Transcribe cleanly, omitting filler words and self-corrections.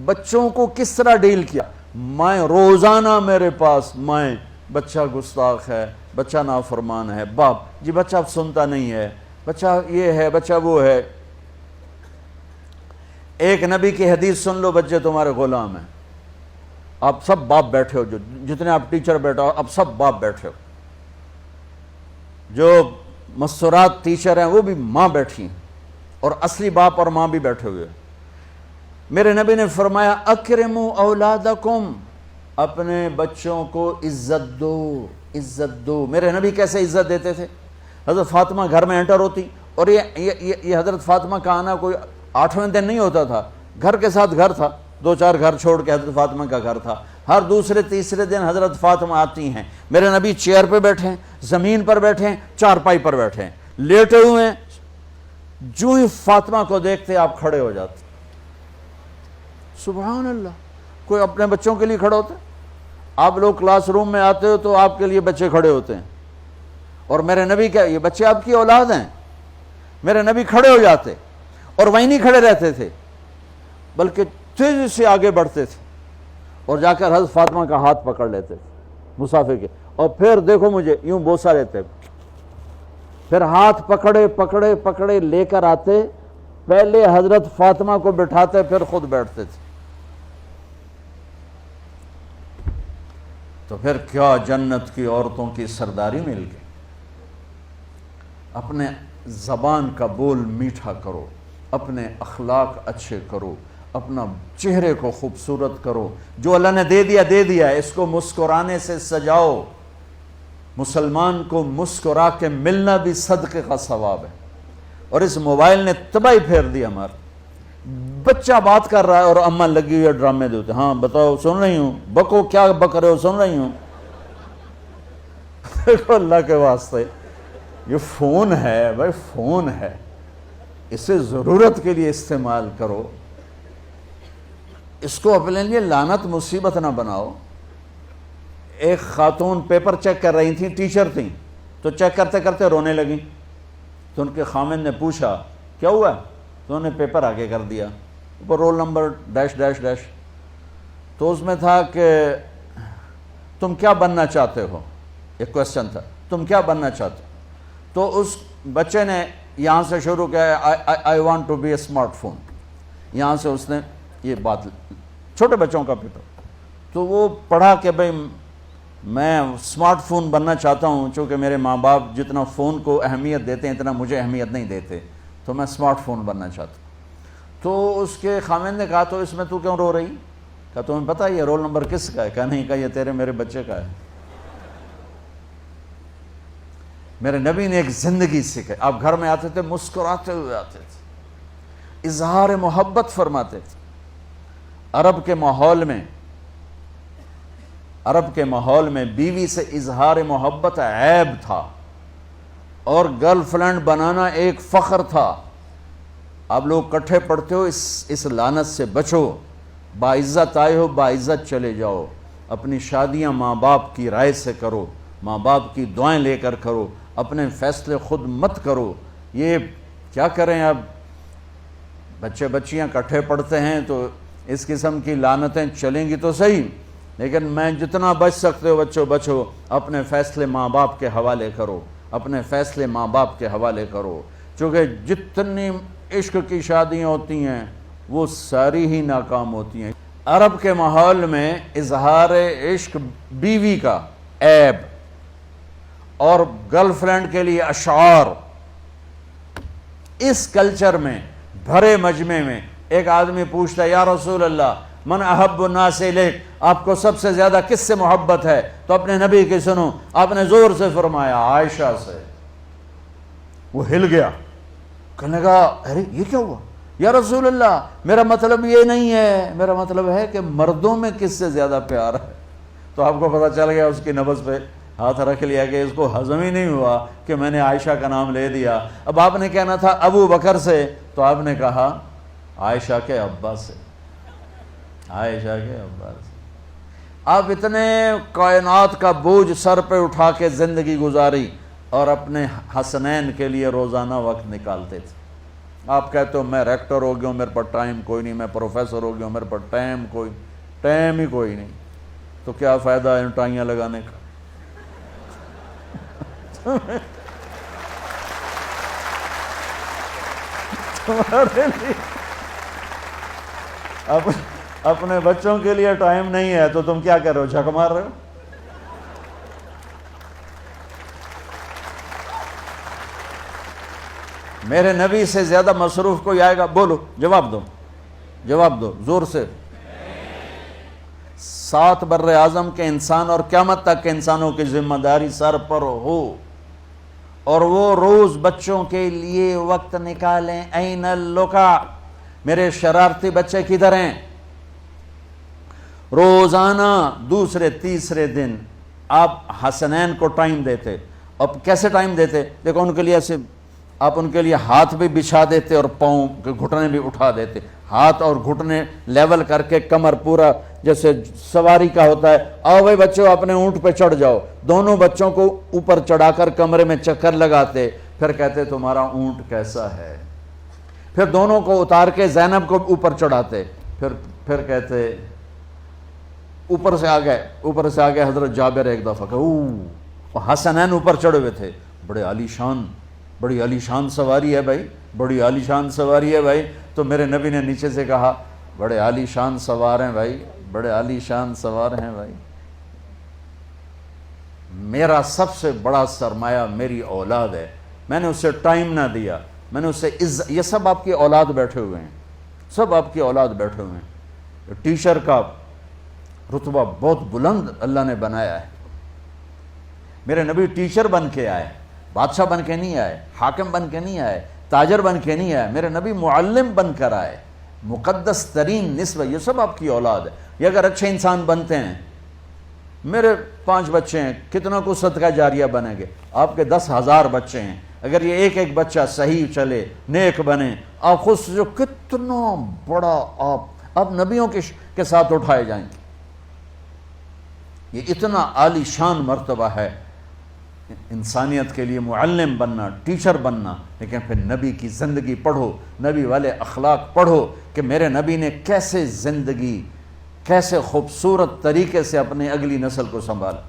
بچوں کو کس طرح ڈیل کیا. میں روزانہ میرے پاس بچہ گستاخ ہے، بچہ نافرمان ہے، باپ جی بچہ اب سنتا نہیں ہے، بچہ یہ ہے، بچہ وہ ہے. ایک نبی کی حدیث سن لو، بچے تمہارے غلام ہیں. آپ سب باپ بیٹھے ہو، جتنے آپ ٹیچر بیٹھا ہو اب سب باپ بیٹھے ہو. جو مستورات ٹیچر ہیں وہ بھی ماں بیٹھی ہیں، اور اصلی باپ اور ماں بھی بیٹھے ہوئے. میرے نبی نے فرمایا اکرموا اولادکم، اپنے بچوں کو عزت دو، عزت دو. میرے نبی کیسے عزت دیتے تھے؟ حضرت فاطمہ گھر میں انٹر ہوتی، اور یہ حضرت فاطمہ کا آنا کوئی 8ویں دن نہیں ہوتا تھا، گھر کے ساتھ گھر تھا، 2-4 گھر چھوڑ کے حضرت فاطمہ کا گھر تھا. ہر دوسرے تیسرے دن حضرت فاطمہ آتی ہیں، میرے نبی چیئر پہ بیٹھے ہیں، زمین پر بیٹھے ہیں، چارپائی پر بیٹھے ہیں، لیٹے ہوئے ہیں. جو ہی فاطمہ کو دیکھتے آپ کھڑے ہو جاتے. سبحان اللہ. کوئی اپنے بچوں کے لیے کھڑا ہوتا ہے؟ آپ لوگ کلاس روم میں آتے ہو تو آپ کے لیے بچے کھڑے ہوتے ہیں، اور میرے نبی کیا یہ بچے آپ کی اولاد ہیں. میرے نبی کھڑے ہو جاتے، اور وہیں نہیں کھڑے رہتے تھے بلکہ تیزی سے آگے بڑھتے تھے، اور جا کر حضرت فاطمہ کا ہاتھ پکڑ لیتے تھے مسافر کے، اور پھر دیکھو مجھے یوں بوسہ لیتے، پھر ہاتھ پکڑے پکڑے پکڑے لے کر آتے، پہلے حضرت فاطمہ کو بٹھاتے پھر خود بیٹھتے تھے. تو پھر کیا جنت کی عورتوں کی سرداری مل گئی. اپنے زبان کا بول میٹھا کرو، اپنے اخلاق اچھے کرو، اپنا چہرے کو خوبصورت کرو. جو اللہ نے دے دیا اس کو مسکرانے سے سجاؤ. مسلمان کو مسکرا کے ملنا بھی صدقے کا ثواب ہے. اور اس موبائل نے تباہی پھیر دی ہمارا. بچہ بات کر رہا ہے اور اماں لگی ہوئی ہے ڈرامے دیتے، ہاں بتاؤ سن رہی ہوں، بکو کیا بک رہے ہو، سن رہی ہوں. دیکھو اللہ کے واسطے یہ فون ہے بھائی، فون ہے، اسے ضرورت کے لیے استعمال کرو. اس کو اپنے لیے لعنت مصیبت نہ بناؤ. ایک خاتون پیپر چیک کر رہی تھیں، ٹیچر تھیں، تو چیک کرتے کرتے رونے لگیں. تو ان کے خامن نے پوچھا کیا ہوا؟ تو انہوں نے پیپر آگے کر دیا، اوپر roll number dash dash dash. تو اس میں تھا کہ تم کیا بننا چاہتے ہو، ایک کویسچن تھا، تم کیا بننا چاہتے ہو. تو اس بچے نے یہاں سے شروع کیا، I want to be a smart phone. یہاں سے اس نے یہ بات، چھوٹے بچوں کا پیپر. تو وہ پڑھا کہ بھئی میں اسمارٹ فون بننا چاہتا ہوں، چونکہ میرے ماں باپ جتنا فون کو اہمیت دیتے ہیں اتنا مجھے اہمیت نہیں دیتے، تو میں اسمارٹ فون بننا چاہتا ہوں. تو اس کے خامن نے کہا تو اس میں تو کیوں رو رہی؟ کہا تمہیں پتہ یہ رول نمبر کس کا ہے؟ کہا نہیں. کہا یہ تیرے میرے بچے کا ہے. میرے نبی نے ایک زندگی سکھائی. آپ گھر میں آتے تھے مسکراتے ہوئے آتے تھے، اظہار محبت فرماتے تھے. عرب کے ماحول میں بیوی سے اظہار محبت عیب تھا، اور گرل فرینڈ بنانا ایک فخر تھا. آپ لوگ کٹھے پڑھتے ہو، اس لعنت سے بچو. باعزت آئے ہو باعزت چلے جاؤ. اپنی شادیاں ماں باپ کی رائے سے کرو، ماں باپ کی دعائیں لے کر کرو، اپنے فیصلے خود مت کرو. یہ کیا کریں، اب بچے بچیاں کٹھے پڑھتے ہیں تو اس قسم کی لعنتیں چلیں گی تو صحیح، لیکن میں جتنا بچ سکتے ہو بچو بچو. اپنے فیصلے ماں باپ کے حوالے کرو، اپنے فیصلے ماں باپ کے حوالے کرو. چونکہ جتنی عشق کی شادیاں ہوتی ہیں وہ ساری ہی ناکام ہوتی ہیں. عرب کے ماحول میں اظہار عشق بیوی کا عیب، اور گرل فرینڈ کے لیے اشعار. اس کلچر میں بھرے مجمع میں ایک آدمی پوچھتا ہے یا رسول اللہ من احب الناس الیک، آپ کو سب سے زیادہ کس سے محبت ہے؟ تو اپنے نبی کی سنو. آپ نے زور سے فرمایا عائشہ سے. وہ ہل گیا، کہنے لگا ارے یہ کیا ہوا یا رسول اللہ، میرا مطلب یہ نہیں ہے، میرا مطلب ہے کہ مردوں میں کس سے زیادہ پیار ہے. تو آپ کو پتہ چل گیا، اس کی نبض پہ ہاتھ رکھ لیا کہ اس کو ہضم ہی نہیں ہوا کہ میں نے عائشہ کا نام لے دیا. اب آپ نے کہنا تھا ابو بکر سے، تو آپ نے کہا عائشہ کے ابا سے، عائشہ کے ابا سے. آپ اتنے کائنات کا بوجھ سر پہ اٹھا کے زندگی گزاری، اور اپنے حسنین کے لیے روزانہ وقت نکالتے تھے. آپ کہتے ہو میں ریکٹر ہو گیا ہوں، میرے پاس ٹائم کوئی نہیں، میں پروفیسر ہو گیا ہوں، میرے پاس ٹائم ہی کوئی نہیں، تو کیا فائدہ ہے ان ٹائیاں لگانے کا؟ تمہارے لیے اپنے بچوں کے لیے ٹائم نہیں ہے تو تم کیا کر رہے ہو، جھک مار رہے ہو؟ میرے نبی سے زیادہ مصروف کوئی آئے گا؟ بولو، جواب دو زور سے۔ 7 بر اعظم کے انسان اور قیامت تک کے انسانوں کی ذمہ داری سر پر ہو، اور وہ روز بچوں کے لیے وقت نکالیں۔ این اللقا، میرے شرارتی بچے کدھر ہیں؟ روزانہ دوسرے تیسرے دن آپ حسنین کو ٹائم دیتے۔ اب کیسے ٹائم دیتے؟ دیکھو ان کے لیے ایسے آپ ان کے لیے ہاتھ بھی بچھا دیتے اور پاؤں کے گھٹنے بھی اٹھا دیتے، ہاتھ اور گھٹنے لیول کر کے، کمر پورا جیسے سواری کا ہوتا ہے۔ آؤ بھائی بچوں اپنے اونٹ پہ چڑھ جاؤ، دونوں بچوں کو اوپر چڑھا کر کمرے میں چکر لگاتے، پھر کہتے تمہارا اونٹ کیسا ہے، پھر دونوں کو اتار کے زینب کو اوپر چڑھاتے، پھر کہتے اوپر سے آ گئے حضرت جابر ایک دفعہ کہ حسنین اوپر چڑھے ہوئے تھے، بڑی عالی شان سواری ہے بھائی، بڑی عالی شان سواری ہے بھائی، تو میرے نبی نے نیچے سے کہا بڑے عالی شان سوار ہیں بھائی، بڑے عالی شان سوار ہیں بھائی، میرا سب سے بڑا سرمایہ میری اولاد ہے، میں نے اسے ٹائم نہ دیا، میں نے اسے یہ سب آپ کی اولاد بیٹھے ہوئے ہیں، سب آپ کی اولاد بیٹھے ہوئے ہیں۔ ٹیچر کا رتبہ بہت بلند اللہ نے بنایا ہے، میرے نبی ٹیچر بن کے آئے، بادشاہ بن کے نہیں آئے، حاکم بن کے نہیں آئے، تاجر بن کے نہیں آئے، میرے نبی معلم بن کر آئے، مقدس ترین نسبہ، یہ سب آپ کی اولاد ہے۔ یہ اگر اچھے انسان بنتے ہیں، میرے 5 بچے ہیں، کتنا کو صدقہ جاریہ بنیں گے؟ آپ کے 10,000 بچے ہیں، اگر یہ ایک بچہ صحیح چلے، نیک بنے، آپ خود سے جو کتنا بڑا آپ نبیوں کے ساتھ اٹھائے جائیں گے۔ یہ اتنا عالی شان مرتبہ ہے انسانیت کے لیے، معلم بننا، ٹیچر بننا، لیکن پھر نبی کی زندگی پڑھو، نبی والے اخلاق پڑھو کہ میرے نبی نے کیسے زندگی، کیسے خوبصورت طریقے سے اپنی اگلی نسل کو سنبھالا۔